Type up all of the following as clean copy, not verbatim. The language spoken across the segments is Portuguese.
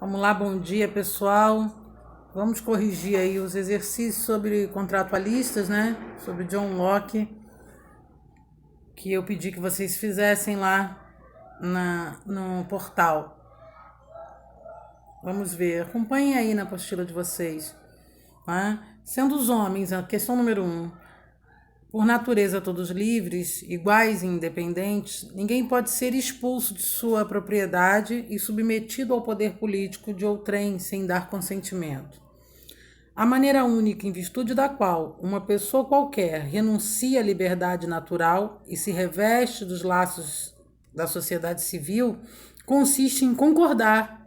Vamos lá, bom dia, pessoal. Vamos corrigir aí os exercícios sobre contratualistas, né? Sobre John Locke, que eu pedi que vocês fizessem lá no portal. Vamos ver, acompanhem aí na apostila de vocês. Né? Sendo os homens, a questão número 1, por natureza todos livres, iguais e independentes, ninguém pode ser expulso de sua propriedade e submetido ao poder político de outrem sem dar consentimento. A maneira única em virtude da qual uma pessoa qualquer renuncia à liberdade natural e se reveste dos laços da sociedade civil consiste em concordar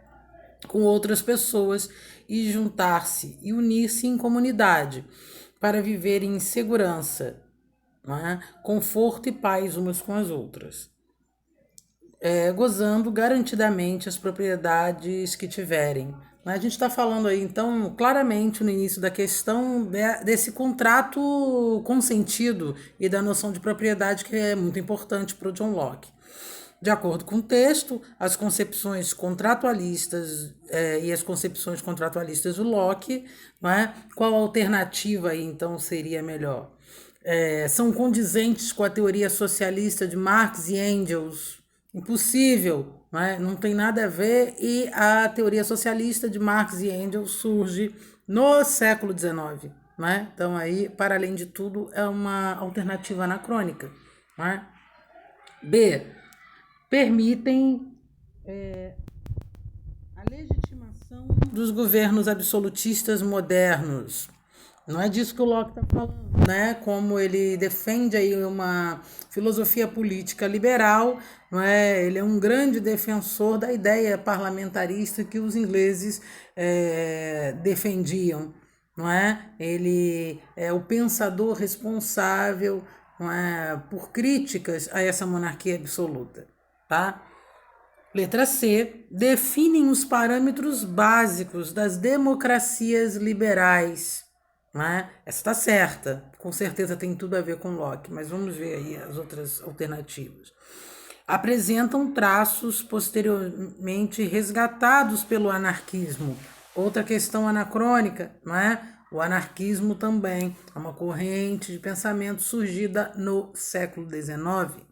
com outras pessoas e juntar-se e unir-se em comunidade para viver em segurança, né? Conforto e paz umas com as outras, gozando garantidamente as propriedades que tiverem. A gente está falando aí, então, claramente no início da questão desse contrato consentido e da noção de propriedade que é muito importante para o John Locke. De acordo com o texto, as concepções contratualistas e as concepções contratualistas do Locke, não é? Qual alternativa aí, então, seria melhor? São condizentes com a teoria socialista de Marx e Engels. Impossível, não tem nada a ver, e a teoria socialista de Marx e Engels surge no século XIX. Então, aí, para além de tudo, é uma alternativa anacrônica. B. Permitem a legitimação dos governos absolutistas modernos. Não é disso que o Locke está falando, né? Como ele defende aí uma filosofia política liberal, não é? Ele é um grande defensor da ideia parlamentarista que os ingleses defendiam, não é? Ele é o pensador responsável, não é, por críticas a essa monarquia absoluta, tá? Letra C. Definem os parâmetros básicos das democracias liberais. Essa está certa, com certeza tem tudo a ver com Locke, mas vamos ver aí as outras alternativas. Apresentam traços posteriormente resgatados pelo anarquismo. Outra questão anacrônica, O anarquismo também é uma corrente de pensamento surgida no século XIX.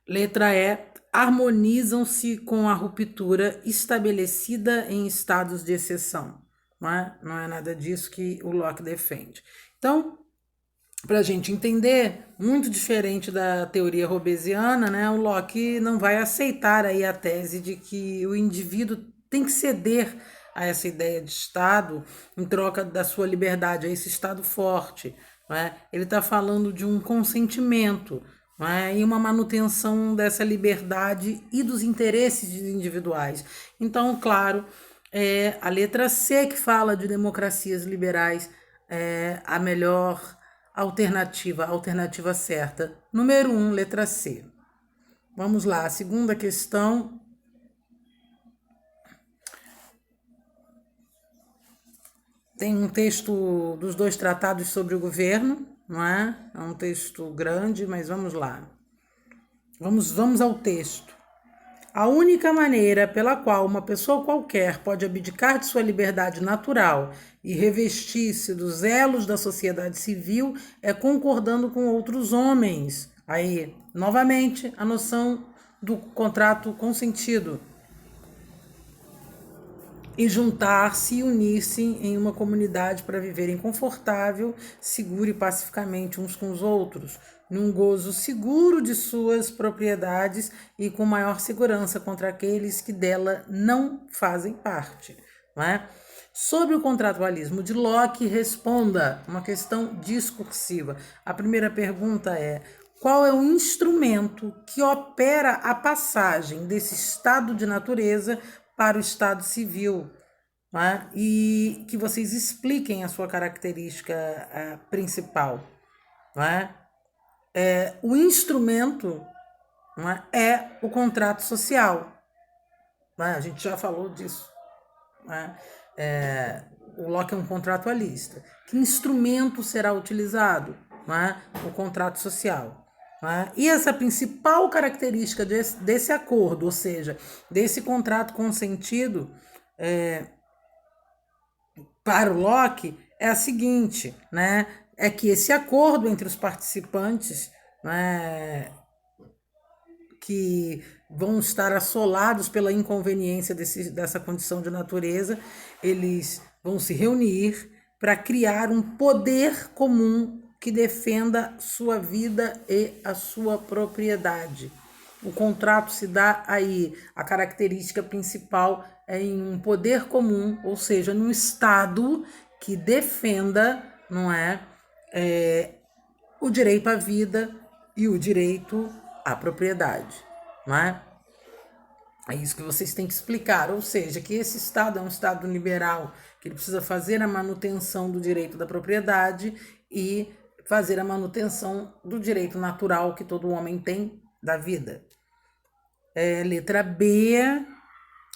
Letra E. Harmonizam-se com a ruptura estabelecida em estados de exceção. Não é nada disso que o Locke defende. Então, para a gente entender, muito diferente da teoria hobbesiana, o Locke não vai aceitar aí a tese de que o indivíduo tem que ceder a essa ideia de Estado em troca da sua liberdade, a esse Estado forte. Ele está falando de um consentimento, e uma manutenção dessa liberdade e dos interesses individuais. Então, claro, a letra C, que fala de democracias liberais, é a melhor alternativa, a alternativa certa. Número 1, letra C. Vamos lá, a segunda questão. Tem um texto dos dois tratados sobre o governo, não é? É um texto grande, mas vamos lá. Vamos ao texto. A única maneira pela qual uma pessoa qualquer pode abdicar de sua liberdade natural e revestir-se dos elos da sociedade civil é concordando com outros homens. Aí, novamente, a noção do contrato consentido. E juntar-se e unir-se em uma comunidade para viverem confortável, seguro e pacificamente uns com os outros, num gozo seguro de suas propriedades e com maior segurança contra aqueles que dela não fazem parte. Sobre o contratualismo de Locke, responda uma questão discursiva. A primeira pergunta é: qual é o instrumento que opera a passagem desse estado de natureza para o estado civil? E que vocês expliquem a sua característica principal. O instrumento é o contrato social. A gente já falou disso. O Locke é um contratualista. Que instrumento será utilizado? O contrato social. E essa principal característica desse acordo, ou seja, desse contrato consentido, para o Locke é a seguinte, né? É que esse acordo entre os participantes, né, que vão estar assolados pela inconveniência dessa condição de natureza, eles vão se reunir para criar um poder comum que defenda sua vida e a sua propriedade. O contrato se dá aí, a característica principal é em um poder comum, ou seja, num Estado que defenda, não é, o direito à vida e o direito à propriedade, não é? É isso que vocês têm que explicar, ou seja, que esse Estado é um Estado liberal, que ele precisa fazer a manutenção do direito da propriedade e fazer a manutenção do direito natural que todo homem tem da vida. Letra B.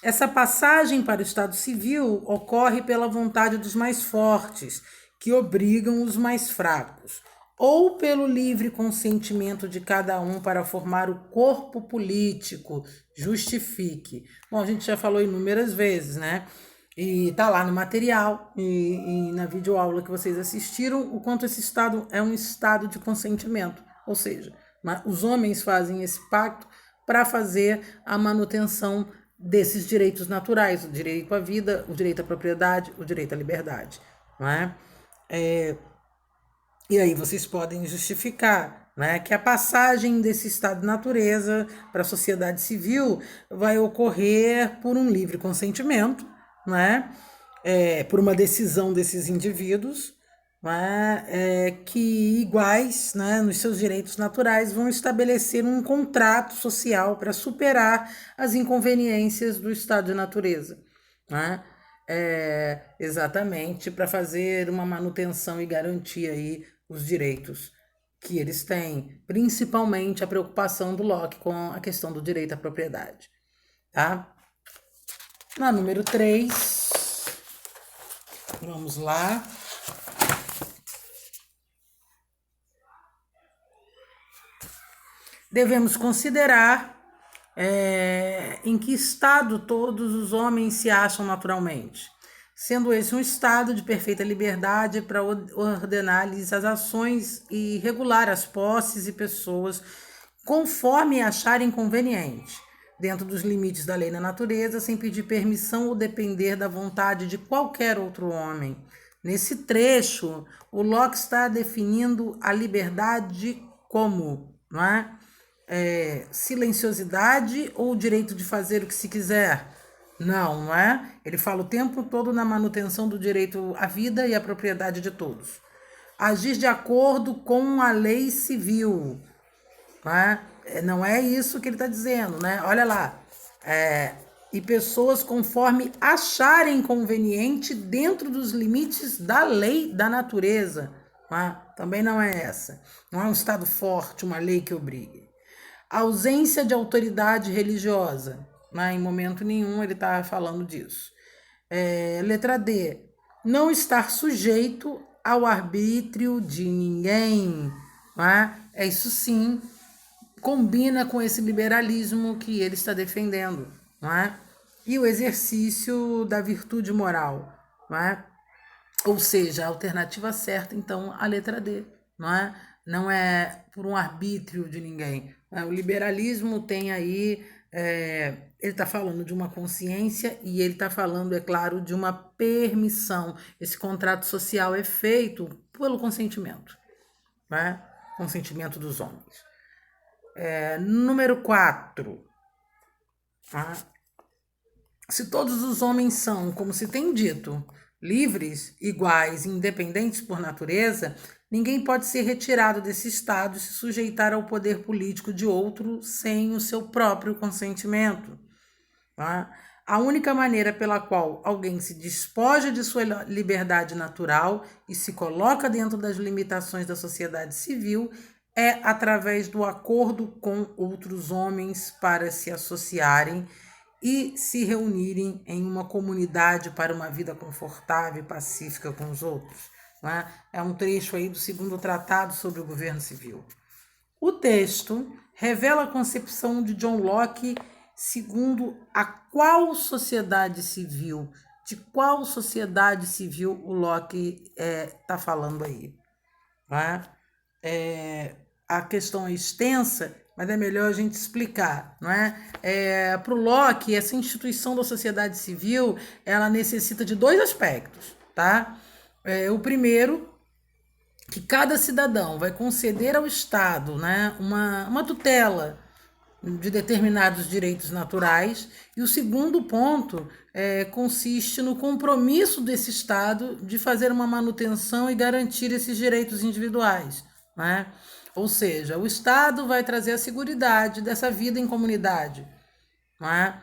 Essa passagem para o Estado civil ocorre pela vontade dos mais fortes, que obrigam os mais fracos, ou pelo livre consentimento de cada um para formar o corpo político. Justifique. Bom, a gente já falou inúmeras vezes, né? E tá lá no material e na videoaula que vocês assistiram, o quanto esse Estado é um Estado de consentimento. Ou seja, os homens fazem esse pacto para fazer a manutenção desses direitos naturais, o direito à vida, o direito à propriedade, o direito à liberdade, não é? E aí vocês podem justificar, né, que a passagem desse estado de natureza para a sociedade civil vai ocorrer por um livre consentimento, né, por uma decisão desses indivíduos, né, que iguais, né, nos seus direitos naturais vão estabelecer um contrato social para superar as inconveniências do estado de natureza, né? Exatamente para fazer uma manutenção e garantir aí os direitos que eles têm, principalmente a preocupação do Locke com a questão do direito à propriedade, tá? Na número 3, vamos lá. Devemos considerar em que estado todos os homens se acham naturalmente, sendo esse um estado de perfeita liberdade para ordenar-lhes as ações e regular as posses e pessoas conforme acharem conveniente, dentro dos limites da lei da natureza, sem pedir permissão ou depender da vontade de qualquer outro homem. Nesse trecho, o Locke está definindo a liberdade como, não é? Silenciosidade ou o direito de fazer o que se quiser? Não, não é? Ele fala o tempo todo na manutenção do direito à vida e à propriedade de todos. Agir de acordo com a lei civil, né? Não é isso que ele está dizendo, né? Olha lá. E pessoas conforme acharem conveniente dentro dos limites da lei da natureza. Né? Também não é essa. Não é um Estado forte, uma lei que obrigue. A ausência de autoridade religiosa, né? Em momento nenhum ele está falando disso. Letra D. Não estar sujeito ao arbítrio de ninguém. Né? Isso sim combina com esse liberalismo que ele está defendendo. Não é? E o exercício da virtude moral. Não é? Ou seja, a alternativa certa, então, a letra D. Não é por um arbítrio de ninguém. O liberalismo tem aí, ele está falando de uma consciência e ele está falando, é claro, de uma permissão. Esse contrato social é feito pelo consentimento, né? Consentimento dos homens. Número 4. Tá? Se todos os homens são, como se tem dito, livres, iguais, independentes por natureza, ninguém pode ser retirado desse estado e se sujeitar ao poder político de outro sem o seu próprio consentimento. Tá? A única maneira pela qual alguém se despoja de sua liberdade natural e se coloca dentro das limitações da sociedade civil é através do acordo com outros homens para se associarem e se reunirem em uma comunidade para uma vida confortável e pacífica com os outros. Né? É um trecho aí do 2º Tratado sobre o Governo Civil. O texto revela a concepção de John Locke segundo a qual sociedade civil, de qual sociedade civil o Locke está falando aí. Tá? A questão é extensa, mas é melhor a gente explicar, não é? Para o Locke, essa instituição da sociedade civil, ela necessita de dois aspectos, tá? O primeiro, que cada cidadão vai conceder ao Estado, né, uma tutela de determinados direitos naturais, e o segundo ponto consiste no compromisso desse Estado de fazer uma manutenção e garantir esses direitos individuais, né? Ou seja, o Estado vai trazer a seguridade dessa vida em comunidade, não é?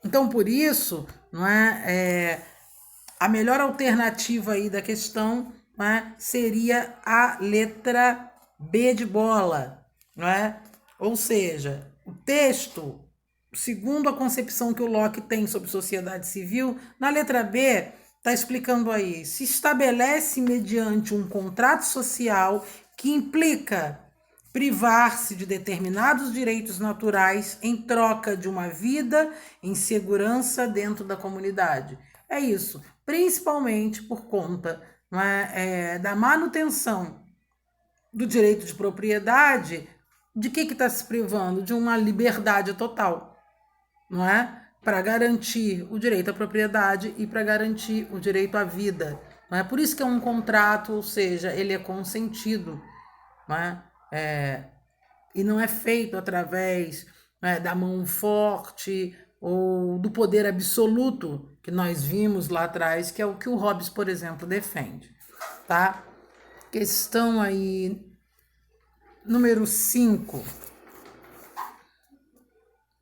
Então, por isso, não é, a melhor alternativa aí da questão, não é, seria a letra B de bola, não é? Ou seja, o texto, segundo a concepção que o Locke tem sobre sociedade civil, na letra B está explicando aí, se estabelece mediante um contrato social que implica privar-se de determinados direitos naturais em troca de uma vida em segurança dentro da comunidade. É isso, principalmente por conta, não é, da manutenção do direito de propriedade. De que está se privando? De uma liberdade total, não é? Para garantir o direito à propriedade e para garantir o direito à vida. Não é? Por isso que é um contrato, ou seja, ele é consentido, não é? E não é feito através, né, da mão forte ou do poder absoluto que nós vimos lá atrás, que é o que o Hobbes, por exemplo, defende. Tá? Questão aí número 5.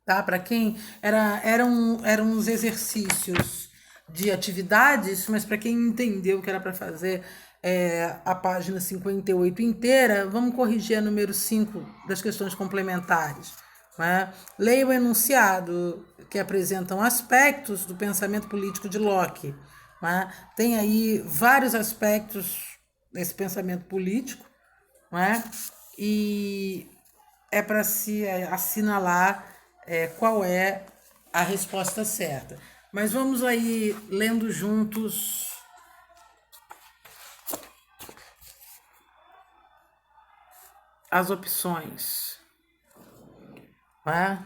Tá? Para quem eram uns exercícios de atividades, mas para quem entendeu que era para fazer a página 58 inteira, vamos corrigir a número 5 das questões complementares. Né? Leia o enunciado que apresentam aspectos do pensamento político de Locke. Né? Tem aí vários aspectos desse pensamento político, né? E é para se assinalar qual é a resposta certa. Mas vamos aí lendo juntos as opções. Né?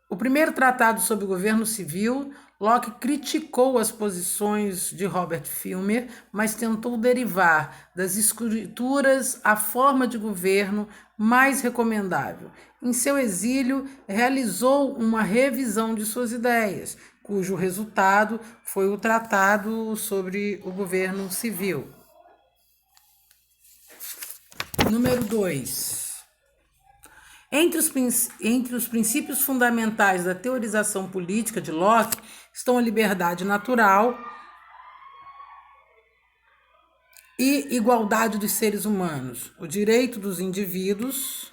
O primeiro tratado sobre o governo civil, Locke criticou as posições de Robert Filmer, mas tentou derivar das escrituras a forma de governo mais recomendável. Em seu exílio, realizou uma revisão de suas ideias, cujo resultado foi o Tratado sobre o Governo Civil. Número 2. Entre os princípios fundamentais da teorização política de Locke estão a liberdade natural e igualdade dos seres humanos, o direito dos indivíduos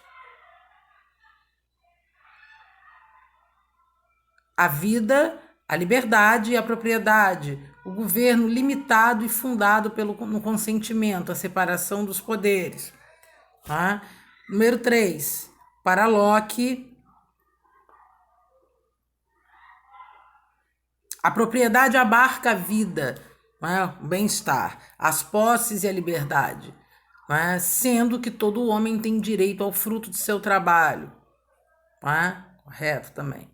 à vida, a liberdade e a propriedade, o governo limitado e fundado no consentimento, a separação dos poderes. Tá? Número 3. Para Locke, a propriedade abarca a vida, né, o bem-estar, as posses e a liberdade, né, sendo que todo homem tem direito ao fruto de seu trabalho. Né? Correto também.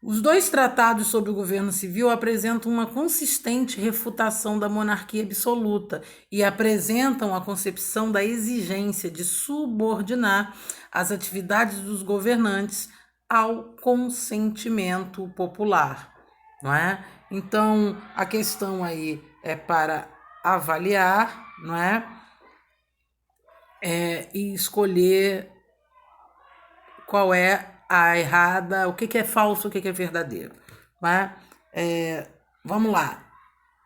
Os dois tratados sobre o governo civil apresentam uma consistente refutação da monarquia absoluta e apresentam a concepção da exigência de subordinar as atividades dos governantes ao consentimento popular, não é? Então, a questão aí é para avaliar, não é? E escolher qual é a errada, o que é falso, o que é verdadeiro. Né? Vamos lá.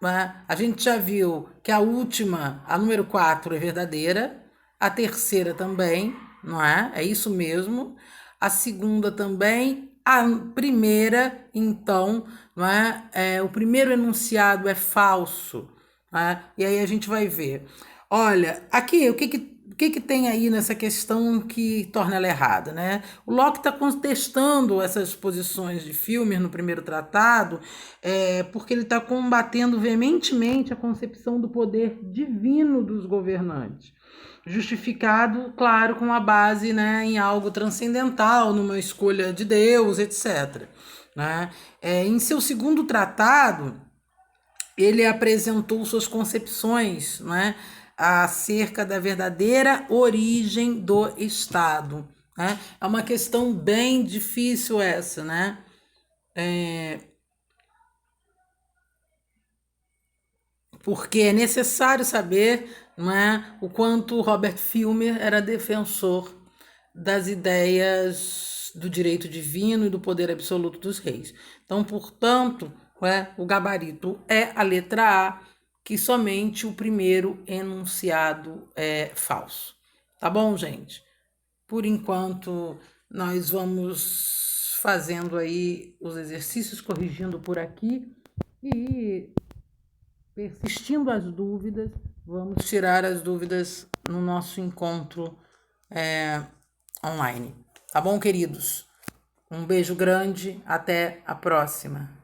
Né? A gente já viu que a última, a número 4, é verdadeira, a terceira também, não é? É isso mesmo. A segunda também, a primeira, então, não é? O primeiro enunciado é falso. Né? E aí a gente vai ver. Olha, aqui, o que o que tem aí nessa questão que torna ela errada, né? O Locke está contestando essas posições de Filmer no primeiro tratado, porque ele está combatendo veementemente a concepção do poder divino dos governantes, justificado, claro, com a base, né, em algo transcendental, numa escolha de Deus, etc. Né? Em seu segundo tratado, ele apresentou suas concepções, né, acerca da verdadeira origem do Estado. Né? É uma questão bem difícil essa, né? Porque é necessário saber, não é, o quanto Robert Filmer era defensor das ideias do direito divino e do poder absoluto dos reis. Então, portanto, o gabarito é a letra A, que somente o primeiro enunciado é falso. Tá bom, gente? Por enquanto, nós vamos fazendo aí os exercícios, corrigindo por aqui e, persistindo as dúvidas, vamos tirar as dúvidas no nosso encontro online. Tá bom, queridos? Um beijo grande, até a próxima.